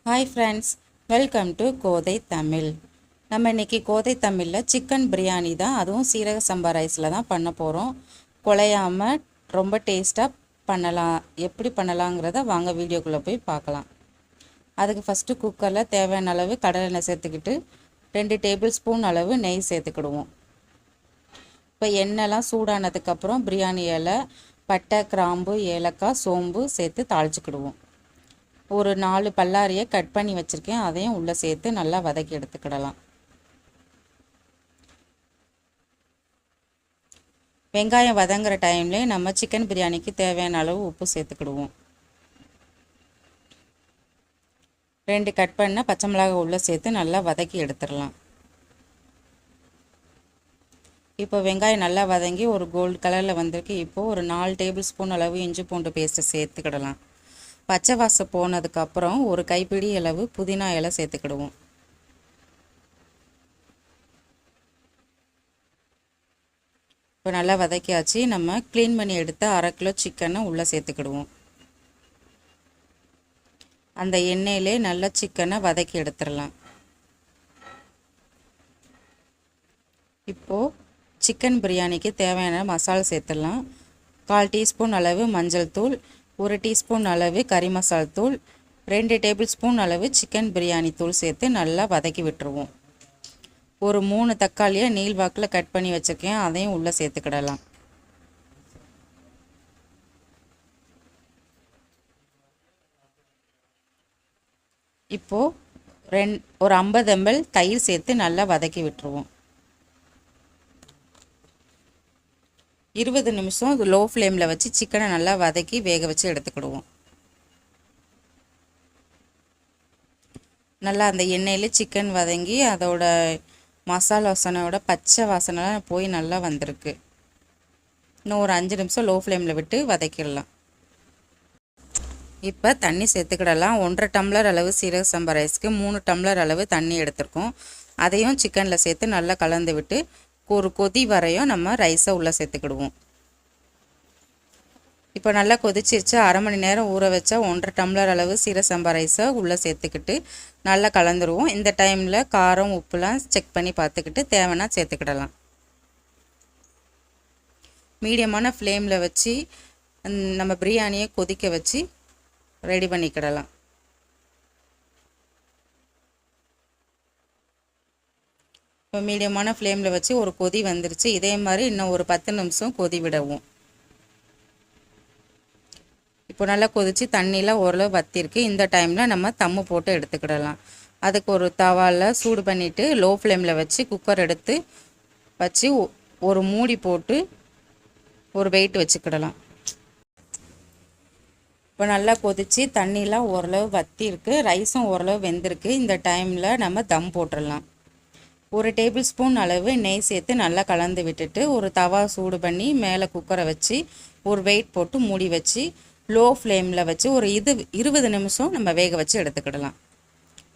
Hi friends, welcome to கோதை தமிழ். நம்ம இன்றைக்கி கோதை தமிழில் சிக்கன் பிரியாணி தான், அதுவும் சீரக சம்பா ரைஸில் தான் பண்ண போகிறோம். குழையாமல் ரொம்ப டேஸ்ட்டாக பண்ணலாம். எப்படி பண்ணலாங்கிறத வாங்க வீடியோக்குள்ளே போய் பார்க்கலாம். அதுக்கு ஃபஸ்ட்டு குக்கரில் தேவையான அளவு கடலெண்ணெய் சேர்த்துக்கிட்டு 2 டேபிள் ஸ்பூன் அளவு நெய் சேர்த்துக்கிடுவோம். இப்போ எண்ணெய்லாம் சூடானதுக்கப்புறம் பிரியாணி இலை, பட்டை, கிராம்பு, ஏலக்காய், சோம்பு சேர்த்து தாளிச்சுக்கிடுவோம். ஒரு 4 பல்லாரியை கட் பண்ணி வச்சுருக்கேன், அதையும் உள்ளே சேர்த்து நல்லா வதக்கி எடுத்துக்கிடலாம். வெங்காயம் வதங்குற டைம்லேயே நம்ம சிக்கன் பிரியாணிக்கு தேவையான அளவு உப்பு சேர்த்துக்கிடுவோம். 2 கட் பண்ண பச்சை மிளகாய் உள்ளே சேர்த்து நல்லா வதக்கி எடுத்துடலாம். இப்போ வெங்காயம் நல்லா வதங்கி ஒரு கோல்டு கலரில் வந்திருக்கு. இப்போது ஒரு 4 டேபிள் ஸ்பூன் அளவு இஞ்சி பூண்டு பேஸ்ட்டு சேர்த்துக்கிடலாம். பச்சை வாசம் போனதுக்கப்புறம் ஒரு கைப்பிடி அளவு புதினா இலை சேர்த்துக்கிடுவோம். இப்போ நல்லா வதக்கியாச்சு. நம்ம க்ளீன் பண்ணி எடுத்த 1/2 கிலோ சிக்கனை உள்ளே சேர்த்துக்கிடுவோம். அந்த எண்ணெயிலே நல்லா சிக்கனை வதக்கி எடுத்துடலாம். இப்போது சிக்கன் பிரியாணிக்கு தேவையான மசாலா சேர்த்துடலாம். 1/4 டீஸ்பூன் அளவு மஞ்சள் தூள், 1 டீஸ்பூன் அளவு கறி மசால் தூள், 2 டேபிள் ஸ்பூன் அளவு சிக்கன் பிரியாணி தூள் சேர்த்து நல்லா வதக்கி விட்டுருவோம். ஒரு 3 தக்காளியை நீள்வாக்கில் கட் பண்ணி வச்சுருக்கேன், அதையும் உள்ளே சேர்த்துக்கிடலாம். இப்போது ஒரு 50 ml தயிர் சேர்த்து நல்லா வதக்கி விட்டுருவோம். 20 நிமிஷம் லோ ஃப்ளேமில் வச்சு சிக்கனை நல்லா வதக்கி வேக வச்சு எடுத்துக்கிடுவோம். நல்லா அந்த எண்ணெயில் சிக்கன் வதங்கி அதோட மசாலா வாசனையோட பச்சை வாசனைலாம் போய் நல்லா வந்திருக்கு. இன்னும் ஒரு 5 நிமிஷம் லோ ஃப்ளேமில் விட்டு வதக்கிடலாம். இப்போ தண்ணி சேர்த்துக்கிடலாம். 1.5 டம்ளர் அளவு சீரக சம்பா ரைஸ்க்கு 3 டம்ளர் அளவு தண்ணி எடுத்திருக்கோம். அதையும் சிக்கனில் சேர்த்து நல்லா கலந்து விட்டு ஒரு கொதி வரையும் நம்ம ரைஸை உள்ளே சேர்த்துக்கிடுவோம். இப்போ நல்லா கொதிச்சிருச்சு. 1/2 மணி நேரம் ஊற வச்சா 1.5 டம்ளர் அளவு சீரக சம்பா ரைஸை உள்ளே சேர்த்துக்கிட்டு நல்லா கலந்துருவோம். இந்த டைமில் காரம் உப்புலாம் செக் பண்ணி பார்த்துக்கிட்டு தேவைன்னா சேர்த்துக்கிடலாம். மீடியமான ஃப்ளேமில் வச்சு நம்ம பிரியாணியை கொதிக்க வச்சு ரெடி பண்ணிக்கிடலாம். இப்போ மீடியமான ஃப்ளேமில் வச்சு ஒரு கொதி வந்துருச்சு. இதே மாதிரி இன்னும் ஒரு 10 நிமிஷம் கொதி விடவும். இப்போ நல்லா கொதித்து தண்ணியில் ஓரளவு வத்திருக்கு. இந்த டைமில் நம்ம தம்மு போட்டு எடுத்துக்கிடலாம். அதுக்கு ஒரு தவாவில் சூடு பண்ணிவிட்டு லோ ஃப்ளேமில் வச்சு குக்கர் எடுத்து வச்சு ஒரு மூடி போட்டு ஒரு வெயிட் வச்சுக்கிடலாம். இப்போ நல்லா கொதித்து தண்ணிலாம் ஓரளவு வத்திருக்கு, ரைஸும் ஓரளவு வெந்திருக்கு. இந்த டைமில் நம்ம தம் போட்டுடலாம். ஒரு டேபிள் ஸ்பூன் அளவு நெய் சேர்த்து நல்லா கலந்து விட்டுட்டு ஒரு தவா சூடு பண்ணி மேலே குக்கரை வச்சு ஒரு வெயிட் போட்டு மூடி வச்சு லோ ஃப்ளேமில் வச்சு ஒரு 20 நிமிஷம் நம்ம வேக வச்சு எடுத்துக்கிடலாம்.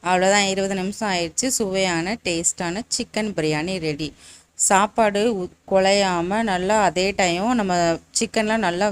அவ்வளோதான், 20 நிமிஷம் ஆயிடுச்சு. சுவையான டேஸ்டான சிக்கன் பிரியாணி ரெடி. சாப்பாடு குழையாமல் நல்லா அதே டைம் நம்ம சிக்கன்லாம் நல்லா